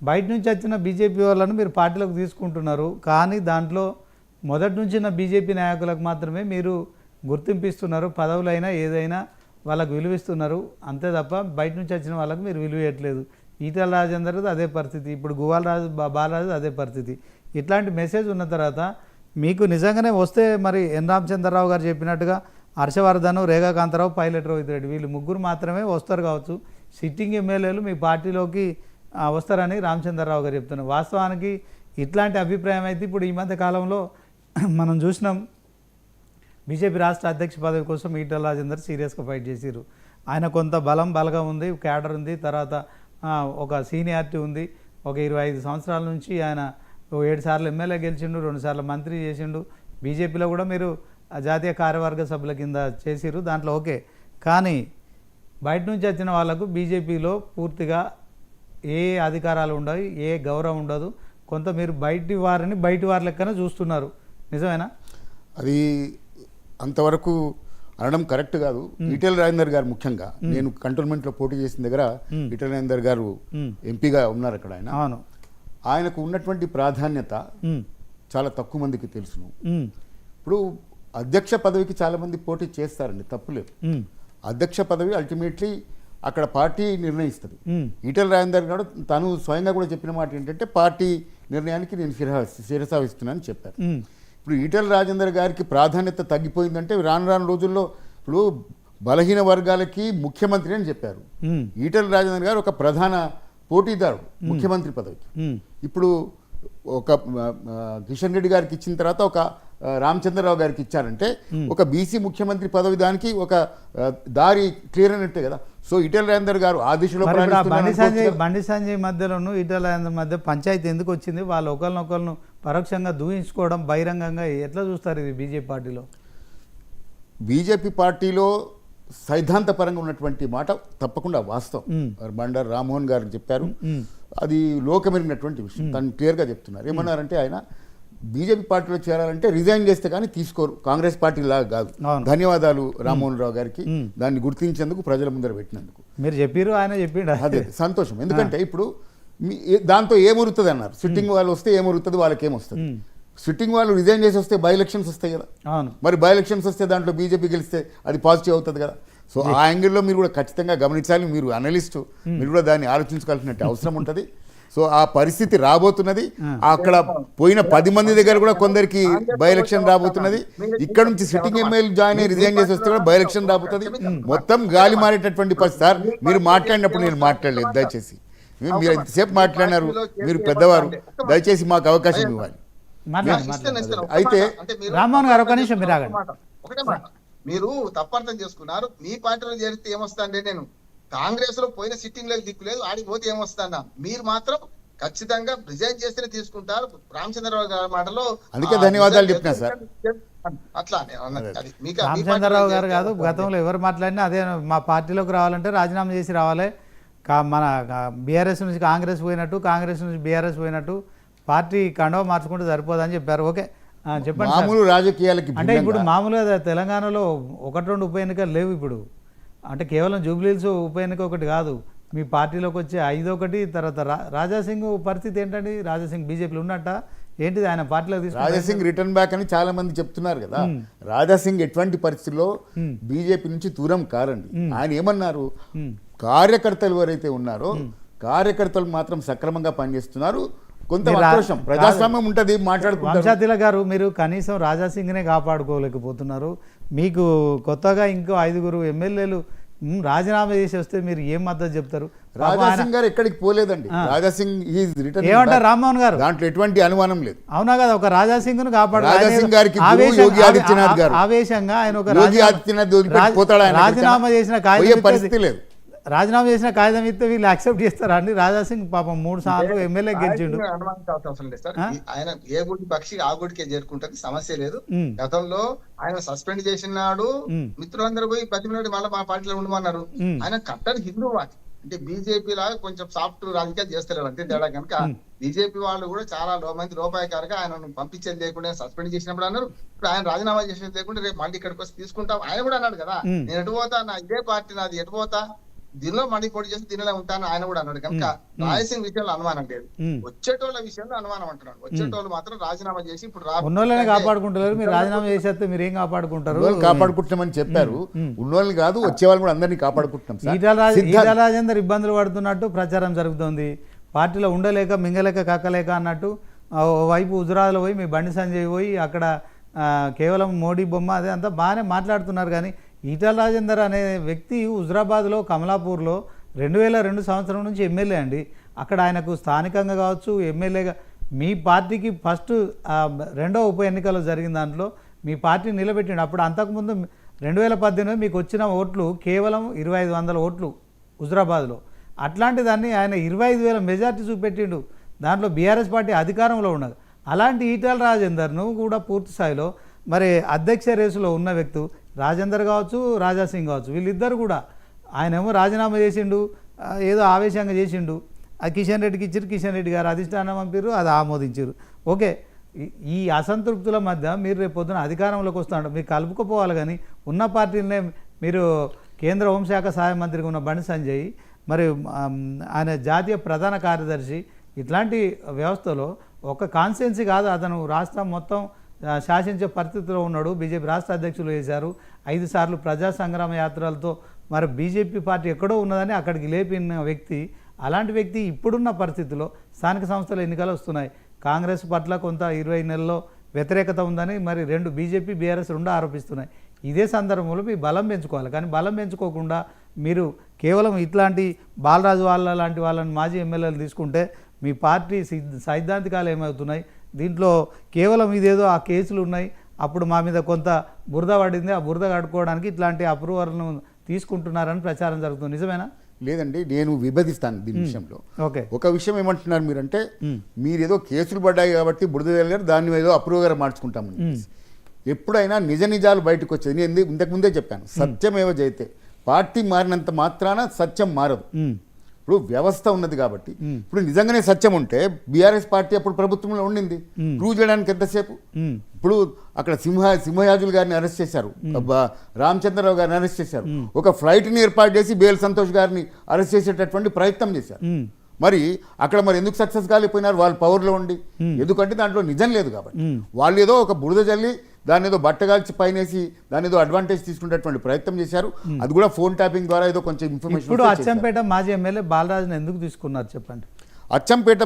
బయట నుంచి వచ్చిన బీజేపీ వాళ్ళను మీరు పార్టీలోకి తీసుకుంటున్నారు, కానీ దాంట్లో మొదటి నుంచి ఉన్న బీజేపీ నాయకులకు మాత్రమే మీరు గుర్తింపిస్తున్నారు, పదవులైనా ఏదైనా వాళ్ళకు విలువిస్తున్నారు, అంతే తప్ప బయట నుంచి వచ్చిన వాళ్ళకు మీరు విలువ ఇవ్వట్లేదు. ఈటల రాజేందర్ది అదే పరిస్థితి, ఇప్పుడు గువ్వాల రాజు బాలరాజు అదే పరిస్థితి. ఇట్లాంటి మెసేజ్ ఉన్న తర్వాత మీకు నిజంగానే వస్తే మరి ఎన్ రామచంద్రరావు గారు చెప్పినట్టుగా హర్షవర్ధన్, రేఖా కాంతారావు, పైలట్ రోహిత్ రెడ్డి వీళ్ళు ముగ్గురు మాత్రమే వస్తారు కావచ్చు, సిట్టింగ్ ఎమ్మెల్యేలు మీ పార్టీలోకి వస్తారని రామచంద్రరావు గారు చెప్తున్నారు. వాస్తవానికి ఇట్లాంటి అభిప్రాయం అయితే ఇప్పుడు ఈ మధ్య కాలంలో మనం చూసినాం, బీజేపీ రాష్ట్ర అధ్యక్ష పదవి కోసం ఈటల రాజేందర్ సీరియస్గా ఫైట్ చేసిరు. ఆయన కొంత బలగా ఉంది, క్యాడర్ ఉంది, తర్వాత ఒక సీనియారిటీ ఉంది. ఒక 25 సంవత్సరాల నుంచి ఆయన 7 సార్లు ఎమ్మెల్యే గెలిచిండు, 2 సార్లు మంత్రి చేసిండు. బీజేపీలో కూడా మీరు జాతీయ కార్యవర్గ సభ్యుల కింద చేసిరు, దాంట్లో ఓకే. కానీ బయట నుంచి వచ్చిన వాళ్ళకు బీజేపీలో పూర్తిగా ఏ అధికారాలు ఉండవు, ఏ గౌరవం ఉండదు. కొంత మీరు బయటి వారి లెక్కన చూస్తున్నారు, నిజమేనా? అది అంతవరకు అనడం కరెక్ట్ కాదు. ఈటెల రాజేందర్ గారు ముఖ్యంగా నేను కంటోన్మెంట్లో పోటీ చేసిన దగ్గర ఈటెల రాజేందర్ గారు ఎంపీగా ఉన్నారు అక్కడ. ఆయనకు ఉన్నటువంటి ప్రాధాన్యత చాలా తక్కువ మందికి తెలుసును. ఇప్పుడు అధ్యక్ష పదవికి చాలా మంది పోటీ చేస్తారండి, తప్పులేదు. అధ్యక్ష పదవి అల్టిమేట్లీ అక్కడ పార్టీ నిర్ణయిస్తుంది. ఈటెల రాజేందర్ గారు తను స్వయంగా కూడా చెప్పిన మాట ఏంటంటే పార్టీ నిర్ణయానికి నేను శిరసావిస్తున్నానని చెప్పారు. ఇప్పుడు ఈటెల రాజేందర్ గారికి ప్రాధాన్యత తగ్గిపోయిందంటే రాను రోజుల్లో ఇప్పుడు బలహీన వర్గాలకి ముఖ్యమంత్రి అని చెప్పారు. ఈటెల రాజేందర్ గారు ఒక ప్రధాన పోటీదారుడు ముఖ్యమంత్రి పదవికి. ఇప్పుడు ఒక కిషన్ రెడ్డి గారికి ఇచ్చిన తర్వాత ఒక రామచంద్రరావు గారికి ఇచ్చారంటే ఒక బీసీ ముఖ్యమంత్రి పదవి దానికి ఒక దారి క్లియర్ అయినట్టే కదా. సో ఈటెల రాజేందర్ గారు ఆ దిశలో బండి సంజయ్ మధ్యలోనూ ఈటెల రాజేందర్ మధ్య పంచాయతీ ఎందుకు వచ్చింది? వాళ్ళు ఒకరినొకరిని పరోక్షంగా దూయించుకోవడం బహిరంగంగా ఎట్లా చూస్తారు ఇది బీజేపీ పార్టీలో? బీజేపీ పార్టీలో సైద్ధాంతపరంగా ఉన్నటువంటి మాట తప్పకుండా వాస్తవం. బండారు రామ్మోహన్ గారు చెప్పారు, అది లోకమెరిగినటువంటి విషయం. తను క్లియర్గా చెప్తున్నారు. ఏమన్నారంటే ఆయన బీజేపీ పార్టీలో చేరాలంటే రిజైన్ చేస్తే కానీ తీసుకోరు, కాంగ్రెస్ పార్టీ లాగా కాదు. ధన్యవాదాలు రామ్మోహన్ రావు గారికి దాన్ని గుర్తించేందుకు, ప్రజల ముందర పెట్టినందుకు. మీరు చెప్పారు, ఆయన చెప్పిండు, అదే సంతోషం. ఎందుకంటే ఇప్పుడు దాంతో ఏమొరుతుంది అన్నారు, సిట్టింగ్ వాళ్ళు వస్తే ఏమొరుతుంది, వాళ్ళకి ఏమొస్తుంది. సిట్టింగ్ వాళ్ళు రిజైన్ చేసి వస్తే బై ఎలక్షన్స్ వస్తాయి కదా. మరి బై ఎలక్షన్స్ వస్తే దాంట్లో బీజేపీ గెలిస్తే అది పాజిటివ్ అవుతుంది కదా. సో ఆ యాంగిల్లో మీరు కూడా ఖచ్చితంగా గమనించాలి. మీరు అనలిస్టు, మీరు కూడా దాన్ని ఆలోచించుకోవాల్సిన అవసరం ఉంటుంది. సో ఆ పరిస్థితి రాబోతున్నది. అక్కడ పోయిన 10 మంది దగ్గర కూడా కొందరికి బై ఎలక్షన్ రాబోతున్నది. ఇక్కడ నుంచి సిట్టింగ్ ఎమ్మెల్యే జాయిన్ అయ్యి రిజైన్ చేసి వస్తే కూడా బై ఎలక్షన్ రాబోతుంది. మొత్తం గాలి మారేటటువంటి పరిస్థితి. సార్ మీరు మాట్లాడినప్పుడు నేను మాట్లాడలేదు, దయచేసి మీరు ఎంతసేపు మాట్లాడినారు, మీరు పెద్దవారు, దయచేసి మాకు అవకాశం ఇవ్వాలి. అయితే రామ్మోహన్ గారు ఒక నిమిషం మీరు ఒకటే మాట, మీరు తప్పర్థం చేసుకున్నారు. మీ పార్టీలో చేరితే ఏమొస్తాండే, నేను కాంగ్రెస్ లో పోయిన సిట్టింగ్ లో దిక్కు లేదు, ఆడికి పోతే ఏమొస్తానా. మీరు మాత్రం ఖచ్చితంగా రిజైన్ చేస్తేనే తీసుకుంటారు. రామచంద్రరావు గారి మాటలో అందుకే ధన్యవాదాలు చెప్పినా సార్. అట్లా రామచంద్రరావు గారు కాదు, గతంలో ఎవరు మాట్లాడినా అదే, మా పార్టీలోకి రావాలంటే రాజీనామా చేసి రావాలి. మన బీఆర్ఎస్ నుంచి కాంగ్రెస్ పోయినట్టు, కాంగ్రెస్ నుంచి బీఆర్ఎస్ పోయినట్టు పార్టీ కండవ మార్చుకుంటే సరిపోదని చెప్పారు. ఓకే, చెప్పండి. మామూలు రాజకీయాలకి అంటే ఇప్పుడు మామూలుగా తెలంగాణలో 1-2 ఉప ఎన్నికలు లేవు ఇప్పుడు. అంటే కేవలం జూబ్లీహిల్స్ ఉప ఎన్నిక ఒకటి కాదు, మీ పార్టీలోకి వచ్చే 5 తర్వాత రాజాసింగ్ పరిస్థితి ఏంటండి? రాజాసింగ్ బీజేపీలో ఉన్నట్ట ఏంటిది, ఆయన పార్టీలోకి తీసుకు రాజాసింగ్ రిటర్న్ బ్యాక్ అని చాలా మంది చెప్తున్నారు కదా. రాజాసింగ్ ఎటువంటి పరిస్థితుల్లో బీజేపీ నుంచి దూరం కారండి. ఆయన ఏమన్నారు, కార్యకర్తలు ఎవరైతే ఉన్నారో కార్యకర్తలు మాత్రం సక్రమంగా పనిచేస్తున్నారు, కొంత ఆక్రోశం, ప్రజాస్వామ్యం ఉంటుంది, మాట్లాడుకుంటారు. వంశాతిలక్ గారు, మీరు కనీసం రాజాసింగ్నే కాపాడుకోలేకపోతున్నారు. మీకు కొత్తగా ఇంకో 5 ఎమ్మెల్యేలు రాజీనామా చేసి వస్తే మీరు ఏం మద్దతు చెప్తారు? రాజాసింగ్ గారు ఎక్కడికి పోలేదండి. రాజాసింగ్ ఏమంటారు రామ్మోహన్ గారు? దాంట్లో ఎటువంటి అనుమానం లేదు. అవునా కదా, ఒక రాజాసింగ్ ను కాపాడు. రాజాసింగ్ గారికి యోగి ఆదిత్యనాథ్ గారు ఆవేశంగా ఆయన ఒక యోగి ఆదిత్యనాథ్ రాజీనామా చేసిన కాగితం పరిస్థితి లేదు. రాజీనామా చేసిన కాగితం ఇస్తే వీళ్ళు యాక్సెప్ట్ చేస్తారా అండి? రాజాసింగ్ పాపం 3 సార్లు ఎమ్మెల్యే గెలిచిండు. ఆయన ఏ గుడి పక్షి ఆ గుడికే చేరుకుంటది, సమస్య లేదు. గతంలో ఆయన సస్పెండ్ చేసినాడు, మిత్రులందరూ పోయి 10 మినిట్ మళ్ళీ మా పార్టీలో ఉండమన్నారు. ఆయన కట్టని హిందూ వాటి, అంటే బీజేపీ లాగా కొంచెం సాఫ్ట్ రాజకీయాలు చేస్తారు అంతే తేడా. కనుక బీజేపీ వాళ్ళు కూడా చాలా మంది రూపాయకారుగా ఆయన పంపించేది లేకుండా సస్పెండ్ చేసినప్పుడు అన్నారు. ఇప్పుడు ఆయన రాజీనామా చేసేది లేకుండా రేపు మళ్ళీ ఇక్కడికి వచ్చి తీసుకుంటాం ఆయన కూడా అన్నాడు కదా. నేను ఎటు పోతా, నా ఇదే పార్టీ నాది, ఎటు పోతా దీనిలో మళ్ళీ పోటీ చేసి దీనిలో ఉంటాను ఆయన కూడా అన్నాడు కనుక రాయలసీమ విషయంలో అనుమానం లేదు. వచ్చేటోళ్ళ విషయంలో అనుమానం అంటున్నాడు. వచ్చేటోళ్ళు మాత్రం రాజీనామా చేసి ఇప్పుడు ఉన్నోళ్ళని కాపాడుకుంటారు. మీరు రాజీనామా చేసేస్తే మీరు ఏం కాపాడుకుంటారు? కాపాడుకుంటామని చెప్పారు. ఉన్నోళ్ళని కాదు, వచ్చేవాళ్ళు కూడా అందరినీ కాపాడుకుంటున్నాం. ఈటల రాజేందర్ ఇబ్బందులు పడుతున్నట్టు ప్రచారం జరుగుతోంది. పార్టీలో ఉండలేక మింగలేక కక్కలేక అన్నట్టు వైపు హుజురాబాద్లో పోయి మీ బండి సంజయ్ పోయి అక్కడ కేవలం మోడీ బొమ్మ అదే అంతా బాగానే మాట్లాడుతున్నారు. కానీ ఈటల రాజేందర్ అనే వ్యక్తి హుజురాబాద్లో కమలాపూర్లో 2002 సంవత్సరం నుంచి ఎమ్మెల్యే అండి. అక్కడ ఆయనకు స్థానికంగా కావచ్చు ఎమ్మెల్యేగా మీ పార్టీకి ఫస్ట్ రెండో ఉప ఎన్నికలు జరిగిన దాంట్లో మీ పార్టీ నిలబెట్టిండు. అప్పుడు అంతకుముందు 2018 మీకు వచ్చిన ఓట్లు కేవలం 2500 ఓట్లు హుజురాబాద్లో. అట్లాంటి దాన్ని ఆయన 25,000 మెజార్టీ చూపెట్టిండు. దాంట్లో బీఆర్ఎస్ పార్టీ అధికారంలో ఉన్నది. అలాంటి ఈటల రాజేందర్ను కూడా పూర్తి స్థాయిలో మరి అధ్యక్ష రేసులో ఉన్న వ్యక్తి రాజేందర్ కావచ్చు, రాజాసింగ్ కావచ్చు, వీళ్ళిద్దరు కూడా ఆయనేమో రాజీనామా చేసిండు, ఏదో ఆవేశంగా చేసిండు. అది కిషన్ రెడ్డికి ఇచ్చారు, కిషన్ రెడ్డి గారు అధిష్టానం పంపారు, అది ఆమోదించారు. ఓకే, ఈ అసంతృప్తుల మధ్య మీరు రేపు పొద్దున అధికారంలోకి వస్తున్నారు. మీరు కలుపుకోపోవాలి. కానీ ఉన్న పార్టీలనే మీరు కేంద్ర హోంశాఖ సహాయ మంత్రిగా ఉన్న బండి సంజయ్, మరి ఆయన జాతీయ ప్రధాన కార్యదర్శి, ఇట్లాంటి వ్యవస్థలో ఒక కాన్స్టిట్యున్సీ కాదు, అతను రాష్ట్రం మొత్తం శాసించే పరిస్థితిలో ఉన్నాడు. బీజేపీ రాష్ట్ర అధ్యక్షులు చేశారు. 5 సార్లు ప్రజా సంగ్రామ యాత్రలతో మరి బీజేపీ పార్టీ ఎక్కడో ఉన్నదని అక్కడికి లేపిన వ్యక్తి. అలాంటి వ్యక్తి ఇప్పుడున్న పరిస్థితుల్లో స్థానిక సంస్థల ఎన్నికలు వస్తున్నాయి. కాంగ్రెస్ పట్ల కొంత 20 నెలల్లో వ్యతిరేకత ఉందని మరి బీజేపీ బీఆర్ఎస్ రెండు ఆరోపిస్తున్నాయి. ఇదే సందర్భంలో మీ బలం పెంచుకోవాలి. కానీ బలం పెంచుకోకుండా మీరు కేవలం ఇట్లాంటి బాలరాజు లాంటి వాళ్ళని మాజీ ఎమ్మెల్యేలు తీసుకుంటే మీ పార్టీ సైద్ధాంతికాలు ఏమవుతున్నాయి? దీంట్లో కేవలం ఇదేదో ఆ కేసులు ఉన్నాయి, అప్పుడు మా మీద కొంత బురద పడింది, ఆ బురద కట్టుకోవడానికి ఇట్లాంటి అప్రూవర్లను తీసుకుంటున్నారని ప్రచారం జరుగుతుంది. నిజమేనా? లేదండి, నేను విభజిస్తాను దీని విషయంలో. ఓకే, ఒక విషయం ఏమంటున్నారు మీరంటే, మీరేదో కేసులు పడ్డాయి కాబట్టి బురద వెళ్ళారు, దాన్ని ఏదో అప్రూవర్గా మార్చుకుంటామని. ఎప్పుడైనా నిజ నిజాలు బయటకు వచ్చేది. నేను ఇంతకుముందే చెప్పాను, సత్యమేవ జయతే. పార్టీ మారినంత మాత్రాన సత్యం మారదు. ఇప్పుడు వ్యవస్థ ఉన్నది కాబట్టి, ఇప్పుడు నిజంగానే సత్యం ఉంటే బీఆర్ఎస్ పార్టీ అప్పుడు ప్రభుత్వంలో ఉండింది, ప్రూవ్ చేయడానికి ఎంతసేపు? ఇప్పుడు అక్కడ సింహయాజులు గారిని అరెస్ట్ చేశారు, రామచంద్రరావు గారిని అరెస్ట్ చేశారు, ఒక ఫ్లైట్ని ఏర్పాటు చేసి బేల్ సంతోష్ గారిని అరెస్ట్ చేసేటటువంటి ప్రయత్నం చేశారు. మరి అక్కడ మరి ఎందుకు సక్సెస్ కాలేకపోయినారు? వాళ్ళు పవర్లో ఉండి. ఎందుకంటే దాంట్లో నిజం లేదు కాబట్టి. వాళ్ళు ఏదో ఒక బురద జల్లి దాన్ని ఏదో బట్టగాల్చి పైనేసి దాని ఏదో అడ్వాంటేజ్ తీసుకునేటువంటి ప్రయత్నం చేశారు. అది కూడా ఫోన్ ట్యాపింగ్ ద్వారా ఏదో కొంచెం ఇన్ఫర్మేషన్. ఇప్పుడు అచ్చంపేట మాజీ ఎమ్మెల్యే బాలరాజును ఎందుకు తీసుకున్నారు చెప్పండి? అచ్చంపేట